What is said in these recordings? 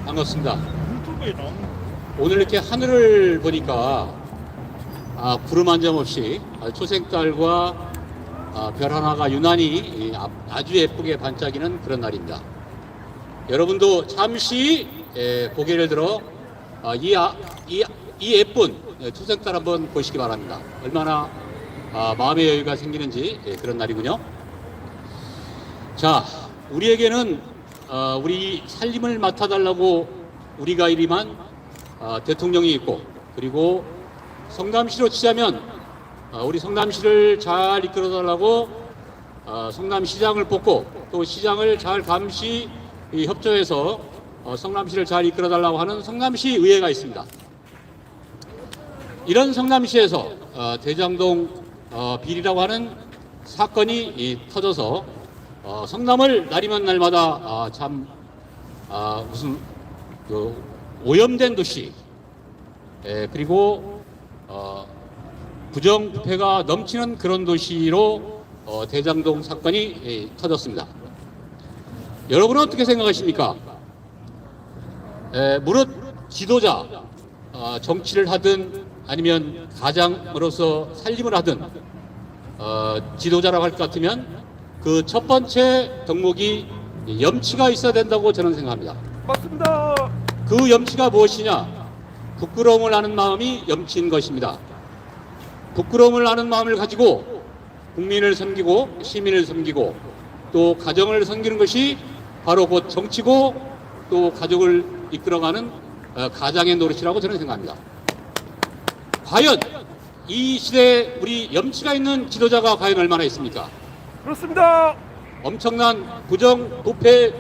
반갑습니다. 오늘 이렇게 하늘을 보니까 구름 한 점 없이 초생달과 별 하나가 유난히 아주 예쁘게 반짝이는 그런 날입니다. 여러분도 잠시 고개를 들어 이 예쁜 초생달 한번 보시기 바랍니다. 얼마나 마음의 여유가 생기는지 그런 날이군요. 자, 우리에게는 우리 살림을 맡아달라고 우리가 이름한 대통령이 있고, 그리고 성남시로 치자면 우리 성남시를 잘 이끌어달라고 성남시장을 뽑고, 또 시장을 잘 감시 협조해서 성남시를 잘 이끌어달라고 하는 성남시 의회가 있습니다. 이런 성남시에서 대장동 비리라고 하는 사건이 터져서 성남을 날이면 날마다 참 무슨 오염된 도시, 그리고 부정부패가 넘치는 그런 도시로 대장동 사건이 터졌습니다. 여러분은 어떻게 생각하십니까? 무릇 지도자, 정치를 하든 아니면 가장으로서 살림을 하든 지도자라고 할 것 같으면 그 첫 번째 덕목이 염치가 있어야 된다고 저는 생각합니다. 맞습니다. 그 염치가 무엇이냐? 부끄러움을 아는 마음이 염치인 것입니다. 부끄러움을 아는 마음을 가지고 국민을 섬기고 시민을 섬기고 또 가정을 섬기는 것이 바로 곧 정치고, 또 가족을 이끌어가는 가장의 노릇이라고 저는 생각합니다. 과연 이 시대에 우리 염치가 있는 지도자가 과연 얼마나 있습니까? 그렇습니다. 엄청난 부정 부패,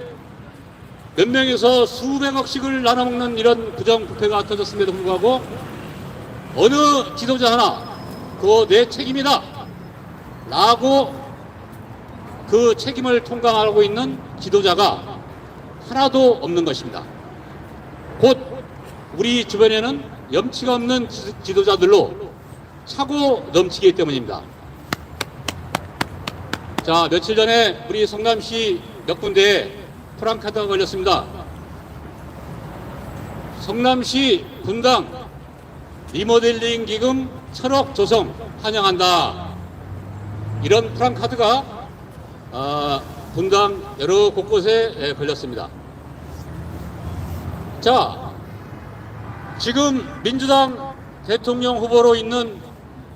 몇 명에서 수백억씩을 나눠먹는 이런 부정 부패가 터졌음에도 불구하고 어느 지도자 하나 그거 내 책임이다 라고 그 책임을 통감하고 있는 지도자가 하나도 없는 것입니다. 곧 우리 주변에는 염치가 없는 지도자들로 차고 넘치기 때문입니다. 자, 며칠 전에 우리 성남시 몇 군데에 프랑카드가 걸렸습니다. 성남시 분당 리모델링 기금 1,000억 조성 환영한다. 이런 프랑카드가 분당 여러 곳곳에 걸렸습니다. 자, 지금 민주당 대통령 후보로 있는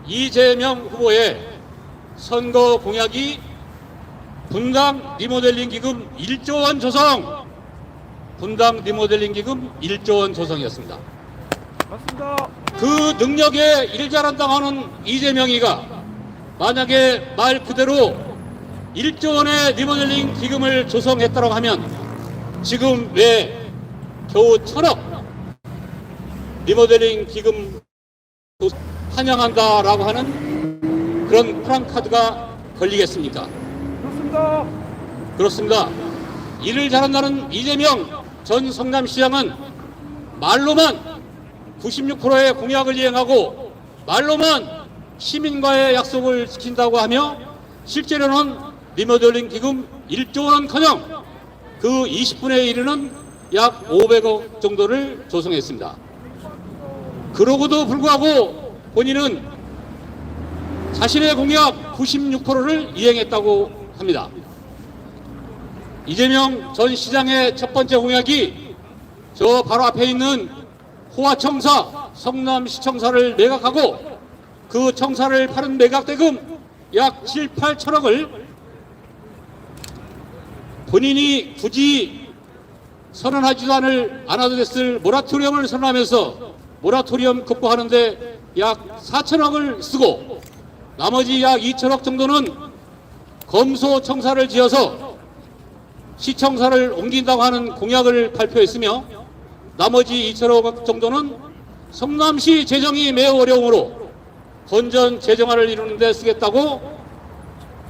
이재명 후보의 선거 공약이 분당 리모델링 기금 1조 원 조성, 분당 리모델링 기금 1조 원 조성이었습니다. 맞습니다. 그 능력에 일 잘한다고 하는 이재명이가 만약에 말 그대로 1조 원의 리모델링 기금을 조성했다고 하면 지금 왜 겨우 1,000억 리모델링 기금 환영한다라고 하는 그런 프랑카드가 걸리겠습니까? 그렇습니다. 그렇습니다. 일을 잘한다는 이재명 전 성남시장은 말로만 96%의 공약을 이행하고 말로만 시민과의 약속을 지킨다고 하며 실제로는 리모델링 기금 1조 원은커녕 그 20분의 1은 약 500억 정도를 조성했습니다. 그러고도 불구하고 본인은 자신의 공약 96%를 이행했다고 합니다. 이재명 전 시장의 첫 번째 공약이 저 바로 앞에 있는 호화청사, 성남시청사를 매각하고 그 청사를 파는 매각대금 약 7, 8천억을 본인이 굳이 선언하지도 않아도 됐을 모라토리엄을 선언하면서 모라토리엄 극복하는데 약 4천억을 쓰고 나머지 약 2천억 정도는 검소청사를 지어서 시청사를 옮긴다고 하는 공약을 발표했으며 나머지 2천억 정도는 성남시 재정이 매우 어려우므로 건전 재정화를 이루는 데 쓰겠다고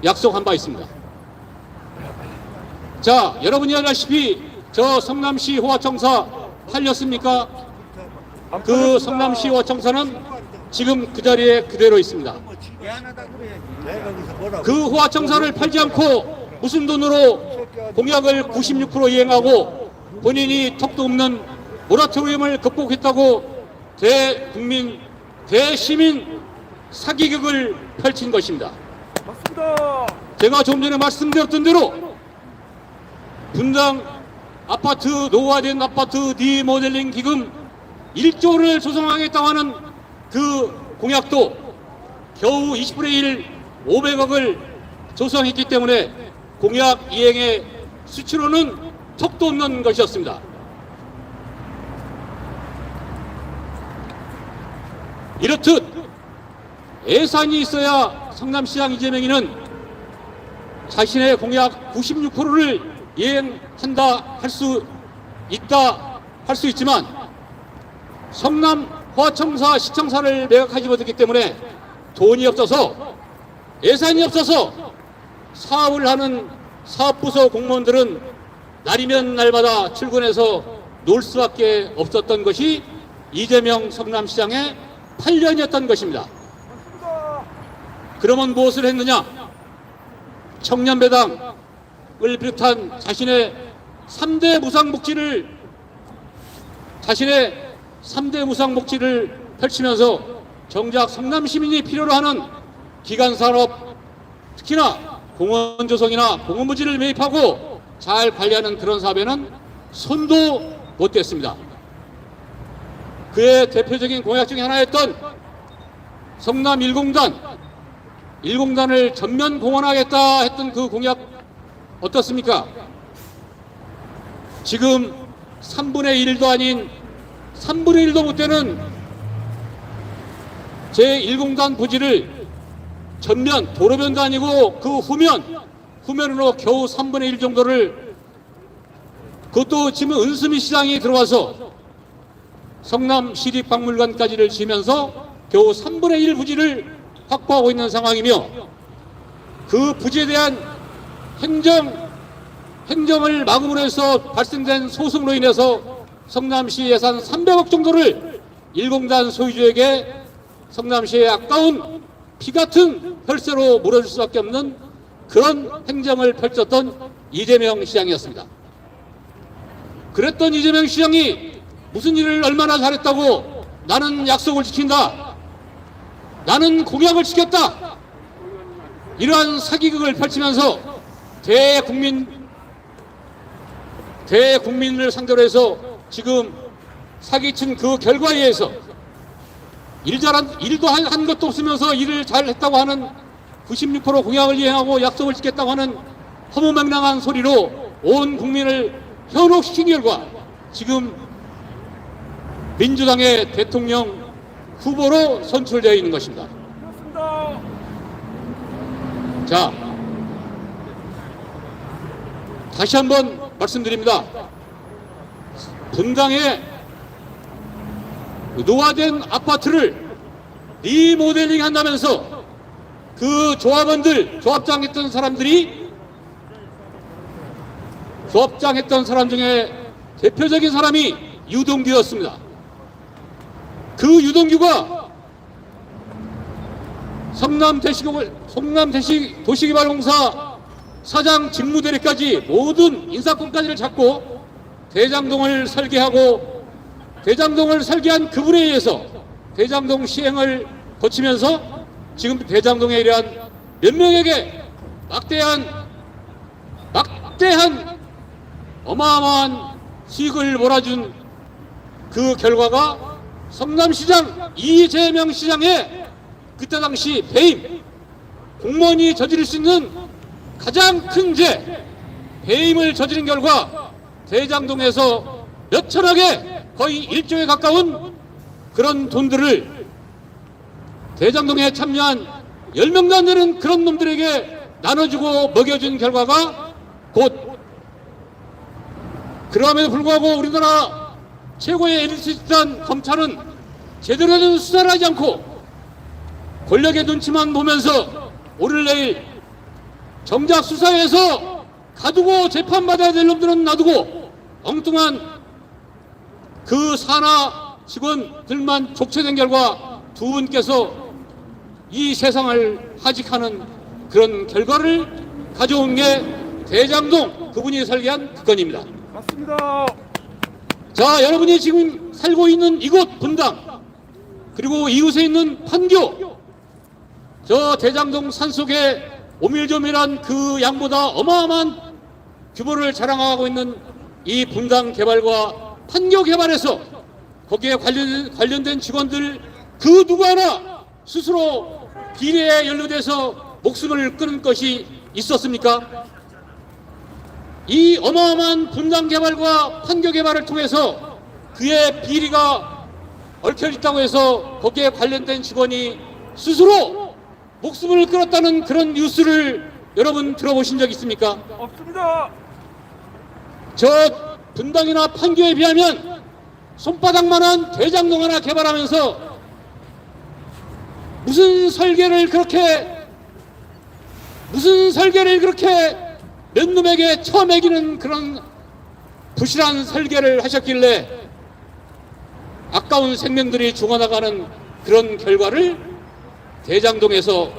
약속한 바 있습니다. 자, 여러분이 알다시피 저 성남시 호화청사 팔렸습니까? 그 성남시 호화청사는 지금 그 자리에 그대로 있습니다. 그 호화청사를 팔지 않고 무슨 돈으로 공약을 96% 이행하고 본인이 턱도 없는 모라토리엄을 극복했다고 대국민, 대시민 사기극을 펼친 것입니다. 맞습니다. 제가 좀 전에 말씀드렸던 대로 분당 아파트, 노후화된 아파트 리모델링 기금 1조를 조성하겠다고 하는 그 공약도 겨우 20분의 1 500억을 조성했기 때문에 공약 이행의 수치로는 턱도 없는 것이었습니다. 이렇듯 예산이 있어야 성남시장 이재명이는 자신의 공약 96%를 이행한다 할 수 있다 할 수 있지만 성남 화청사 시청사를 매각하지 못했기 때문에 돈이 없어서, 예산이 없어서 사업을 하는 사업부서 공무원들은 날이면 날마다 출근해서 놀 수밖에 없었던 것이 이재명 성남시장의 8년이었던 것입니다. 맞습니다. 그러면 무엇을 했느냐? 청년배당을 비롯한 자신의 3대 무상복지를 펼치면서 정작 성남 시민이 필요로 하는 기간산업, 특히나 공원조성이나 공원부지를 매입하고 잘 관리하는 그런 사업에는 손도 못 댔습니다. 그의 대표적인 공약 중에 하나였던 성남 1공단을 전면 공원하겠다 했던 그 공약 어떻습니까? 지금 3분의 1도 아닌 3분의 1도 못 되는 제1공단 부지를 전면, 도로변도 아니고 그 후면으로 겨우 3분의 1 정도를, 그것도 지금 은수미 시장이 들어와서 성남 시립박물관까지를 지면서 겨우 3분의 1 부지를 확보하고 있는 상황이며, 그 부지에 대한 행정을 막음으로 해서 발생된 소송으로 인해서 성남시 예산 300억 정도를 1공단 소유주에게 성남시의 아까운 피같은 혈세로 물어줄 수밖에 없는 그런 행정을 펼쳤던 이재명 시장이었습니다. 그랬던 이재명 시장이 무슨 일을 얼마나 잘했다고 나는 약속을 지킨다, 나는 공약을 지켰다, 이러한 사기극을 펼치면서 대국민을 상대로 해서 지금 사기친 그 결과에 의해서 일도 한 것도 없으면서 일을 잘했다고 하는 96% 공약을 이행하고 약속을 지켰다고 하는 허무맹랑한 소리로 온 국민을 현혹시킨 결과 지금 민주당의 대통령 후보로 선출되어 있는 것입니다. 그렇습니다. 자, 다시 한번 말씀드립니다. 분당에 노화된 아파트를 리모델링 한다면서 그 조합장했던 사람 중에 대표적인 사람이 유동규였습니다. 그 유동규가 성남도시개발공사 사장 직무대리까지 모든 인사권까지를 잡고 대장동을 설계한 그분에 의해서 대장동 시행을 거치면서 지금 대장동에 이러한 몇 명에게 막대한 어마어마한 수익을 몰아준 그 결과가 성남시장 이재명 시장의 그때 당시 배임, 공무원이 저지를 수 있는 가장 큰 죄, 배임을 저지른 결과 대장동에서 몇천억에 거의 1조에 가까운 그런 돈들을 대장동에 참여한 10명도 안 되는 그런 놈들에게 나눠주고 먹여준 결과가 곧, 그럼에도 불구하고 우리나라 최고의 엘리트 집단 검찰은 제대로 된 수사를 하지 않고 권력의 눈치만 보면서 오늘내일 정작 수사에서 가두고 재판받아야 될 놈들은 놔두고 엉뚱한 그 산하 직원들만 족쇄된 결과 두 분께서 이 세상을 하직하는 그런 결과를 가져온 게 대장동 그분이 설계한 그 건입니다. 맞습니다. 자, 여러분이 지금 살고 있는 이곳 분당, 그리고 이웃에 있는 판교, 저 대장동 산속에 오밀조밀한 그 양보다 어마어마한 규모를 자랑하고 있는 이 분당 개발과 판교 개발에서 거기에 관련된 직원들 그 누구 하나 스스로 비리에 연루돼서 목숨을 끊은 것이 있었습니까? 이 어마어마한 분당 개발과 판교 개발을 통해서 그의 비리가 얽혀있다고 해서 거기에 관련된 직원이 스스로 목숨을 끊었다는 그런 뉴스를 여러분 들어보신 적 있습니까? 없습니다. 저 분당이나 판교에 비하면 손바닥만한 대장동 하나 개발하면서 무슨 설계를 그렇게 몇 놈에게 처먹이는 그런 부실한 설계를 하셨길래 아까운 생명들이 죽어나가는 그런 결과를 대장동에서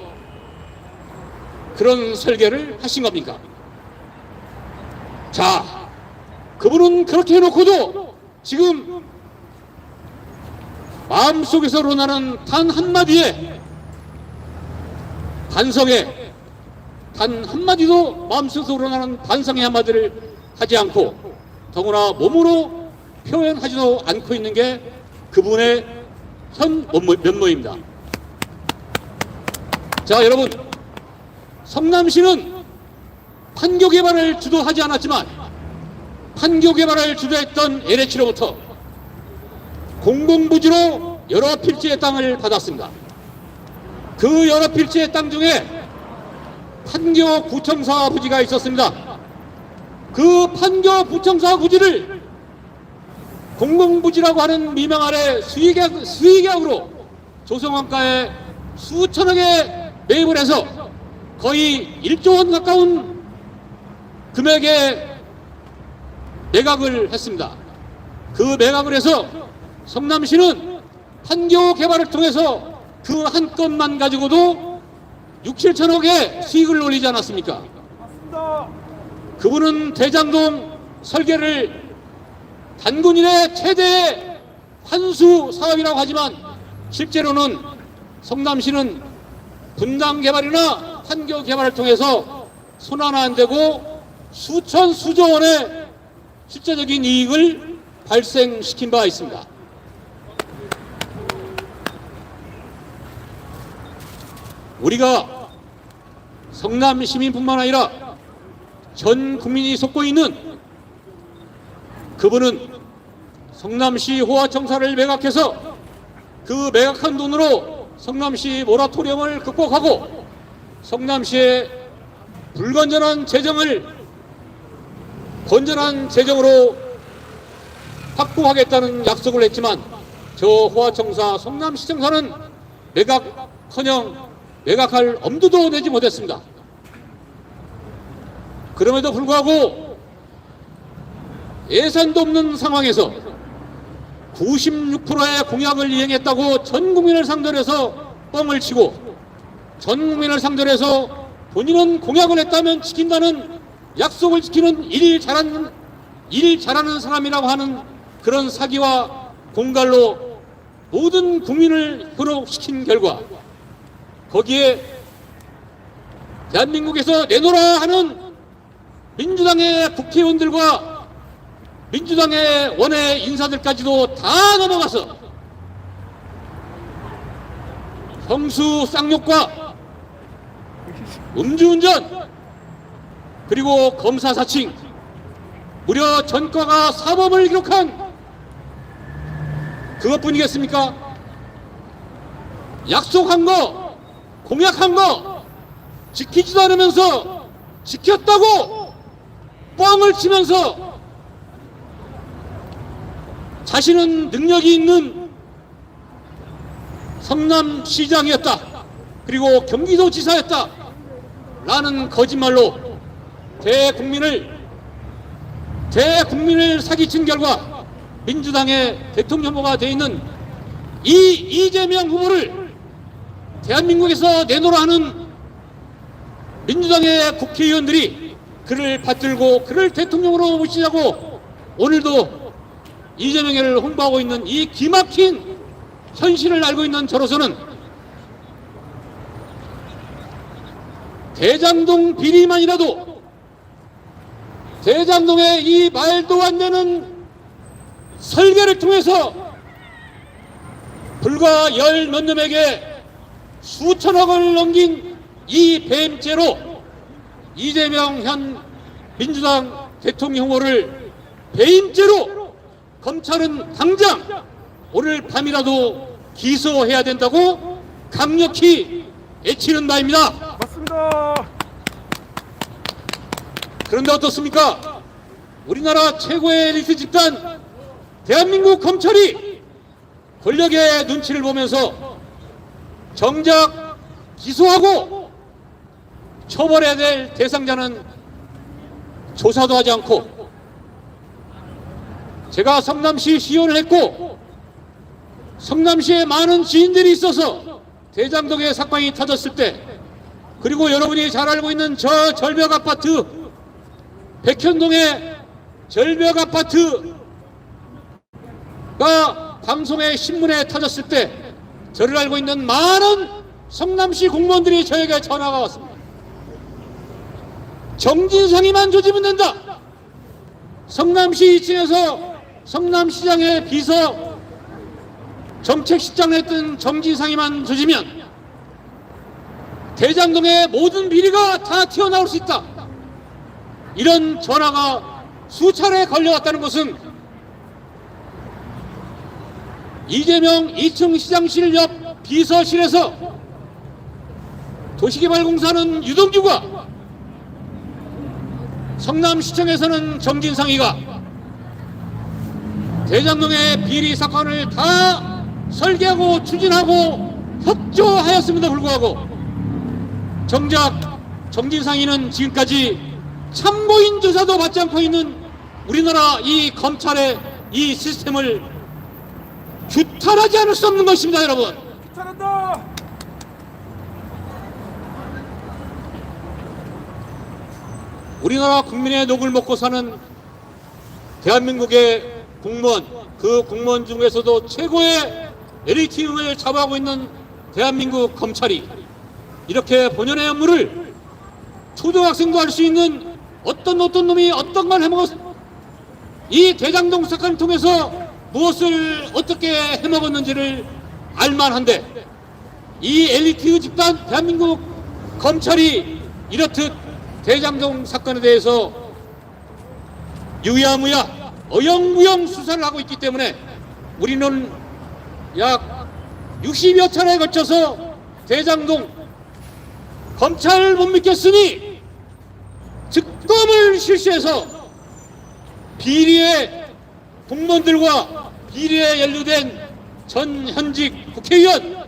그런 설계를 하신 겁니까? 자, 그분은 그렇게 해놓고도 지금 마음속에서 우러나는 단 한마디에 반성에 단 한마디도 마음속에서 우러나는 반성의 한마디를 하지 않고 더구나 몸으로 표현하지도 않고 있는 게 그분의 현 면모입니다. 자, 여러분, 성남시는 판교 개발을 주도하지 않았지만 판교 개발을 주도했던 LH로부터 공공부지로 여러 필지의 땅을 받았습니다. 그 여러 필지의 땅 중에 판교 구청사 부지가 있었습니다. 그 판교 구청사 부지를 공공부지라고 하는 미명 아래 수의계약으로 조성원가에 수천억에 매입을 해서 거의 1조 원 가까운 금액의 매각을 했습니다. 그 매각을 해서 성남시는 판교 개발을 통해서 그 한 건만 가지고도 6, 7천억의 수익을 올리지 않았습니까? 맞습니다. 그분은 대장동 설계를 단군인의 최대 환수 사업이라고 하지만 실제로는 성남시는 분당 개발이나 판교 개발을 통해서 손 하나 안 대고 수조 원의 실제적인 이익을 발생시킨 바가 있습니다. 우리가 성남 시민뿐만 아니라 전 국민이 속고 있는 그분은 성남시 호화청사를 매각해서 그 매각한 돈으로 성남시 모라토리엄을 극복하고 성남시의 불건전한 재정을 건전한 재정으로 확보하겠다는 약속을 했지만 저 호화청사 성남시청사는 매각커녕 매각할 엄두도 내지 못했습니다. 그럼에도 불구하고 예산도 없는 상황에서 96%의 공약을 이행했다고 전 국민을 상대로 해서 뻥을 치고 전 국민을 상대로 해서 본인은 공약을 했다면 지킨다는 약속을 지키는 일 잘하는 사람이라고 하는 그런 사기와 공갈로 모든 국민을 현혹시킨 결과 거기에 대한민국에서 내놓으라 하는 민주당의 국회의원들과 민주당의 원외 인사들까지도 다 넘어가서 형수 쌍욕과 음주운전 그리고 검사 사칭 무려 전과가 사범을 기록한 그것뿐이겠습니까? 약속한 거 공약한 거 지키지도 않으면서 지켰다고 뻥을 치면서 자신은 능력이 있는 성남시장이었다 그리고 경기도지사였다 라는 거짓말로 대국민을 사기친 결과 민주당의 대통령 후보가 되어 있는 이재명 후보를 대한민국에서 내놓으라 하는 민주당의 국회의원들이 그를 받들고 그를 대통령으로 모시자고 오늘도 이재명을 홍보하고 있는 이 기막힌 현실을 알고 있는 저로서는 대장동 비리만이라도 대장동의 이 말도 안 되는 설계를 통해서 불과 열 몇 놈에게 수천억을 넘긴 이 뱀죄로 이재명 현 민주당 대통령 후보를 배임죄로 검찰은 당장 오늘 밤이라도 기소해야 된다고 강력히 외치는 바입니다. 맞습니다. 그런데 어떻습니까? 우리나라 최고의 엘리트 집단 대한민국 검찰이 권력의 눈치를 보면서 정작 기소하고 처벌해야 될 대상자는 조사도 하지 않고, 제가 성남시 시의원을 했고 성남시에 많은 지인들이 있어서 대장동의 사건이 터졌을 때, 그리고 여러분이 잘 알고 있는 저 절벽 아파트 백현동의 절벽 아파트가 방송의 신문에 터졌을 때 저를 알고 있는 많은 성남시 공무원들이 저에게 전화가 왔습니다. 정진상이만 조지면 된다. 성남시 2층에서 성남시장의 비서 정책실장을 했던 정진상이만 조지면 대장동의 모든 비리가 다 튀어나올 수 있다. 이런 전화가 수차례 걸려왔다는 것은 이재명 2층 시장실 옆 비서실에서 도시개발공사는 유동규가, 성남시청에서는 정진상이가 대장동의 비리 사건을 다 설계하고 추진하고 협조하였음에도 불구하고 정작 정진상이는 지금까지 참고인 조사도 받지 않고 있는 우리나라 이 검찰의 이 시스템을 규탄하지 않을 수 없는 것입니다, 여러분. 잘한다. 우리나라 국민의 녹을 먹고 사는 대한민국의 공무원, 그 공무원 중에서도 최고의 엘리트임을 잡아가고 있는 대한민국 검찰이 이렇게 본연의 업무를 초등학생도 할 수 있는 어떤 놈이 어떤 걸 해먹었, 이 대장동 사건을 통해서 무엇을 어떻게 해먹었는지를 알만한데, 이 엘리트 집단 대한민국 검찰이 이렇듯 대장동 사건에 대해서 유야무야 어영부영 수사를 하고 있기 때문에 우리는 약 60여 차례에 걸쳐서 대장동 검찰을 못 믿겠으니 특검을 실시해서 비리의 공무원들과 비리에 연루된 전 현직 국회의원,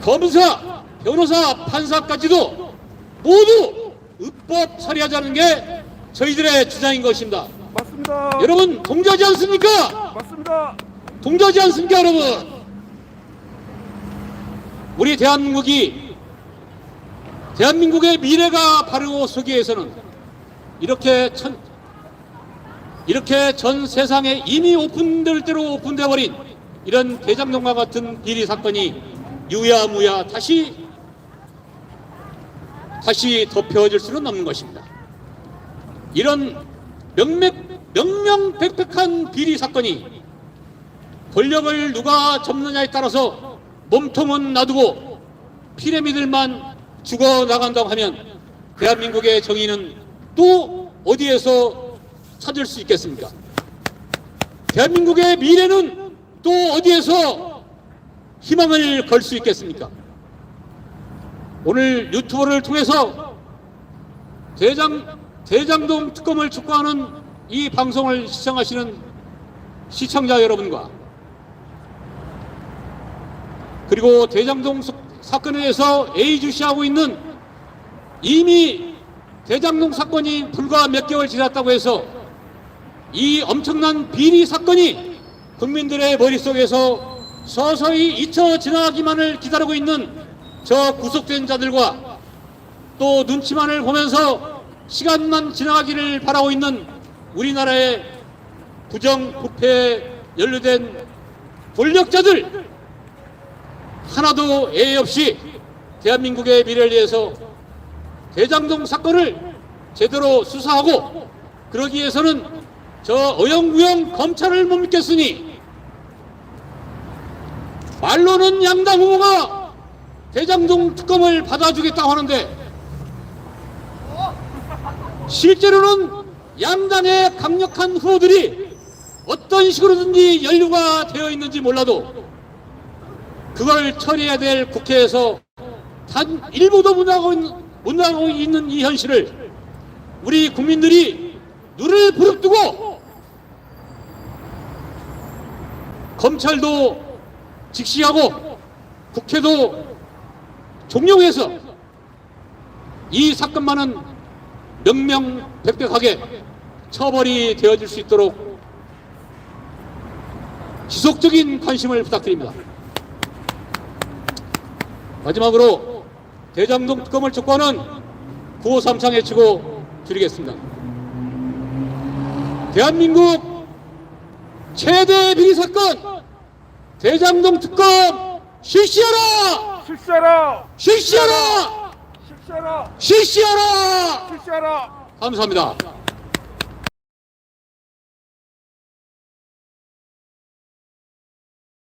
검사, 변호사, 판사까지도 모두 입법 처리하자는 게 저희들의 주장인 것입니다. 맞습니다. 여러분 동조하지 않습니까? 맞습니다. 동조하지 않습니까, 여러분? 우리 대한민국의 미래가 바르고 서기 위해서는 이렇게 전 세상에 이미 오픈될 대로 오픈되어 버린 이런 대장동과 같은 비리 사건이 유야무야 다시 덮여질 수는 없는 것입니다. 이런 명명백백한 비리 사건이 권력을 누가 접느냐에 따라서 몸통은 놔두고 피레미들만 죽어나간다고 하면 대한민국의 정의는 또 어디에서 찾을 수 있겠습니까? 대한민국의 미래는 또 어디에서 희망을 걸 수 있겠습니까? 오늘 유튜브를 통해서 대장동 특검을 촉구하는 이 방송을 시청하시는 시청자 여러분과, 그리고 대장동 사건에 대해서 예의주시하고 있는, 이미 대장동 사건이 불과 몇 개월 지났다고 해서 이 엄청난 비리 사건이 국민들의 머릿속에서 서서히 잊혀 지나가기만을 기다리고 있는 저 구속된 자들과, 또 눈치만을 보면서 시간만 지나가기를 바라고 있는 우리나라의 부정부패에 연루된 권력자들 하나도 예의 없이 대한민국의 미래를 위해서 대장동 사건을 제대로 수사하고 그러기 위해서는 저 어영부영 검찰을 못 믿겠으니 말로는 양당 후보가 대장동 특검을 받아주겠다고 하는데 실제로는 양당의 강력한 후보들이 어떤 식으로든지 연루가 되어 있는지 몰라도 그걸 처리해야 될 국회에서 단 일부도 못 나가고 있는 이 현실을 우리 국민들이 눈을 부릅뜨고 검찰도 직시하고 국회도 종용해서 이 사건만은 명명백백하게 처벌이 되어질 수 있도록 지속적인 관심을 부탁드립니다. 마지막으로 대장동 특검을 촉구하는 구호삼창 외치고 드리겠습니다. 대한민국 최대 비리 사건 대장동 특검 실시하라! 실시하라! 실시하라! 실시하라! 실시하라! 실시하라! 감사합니다.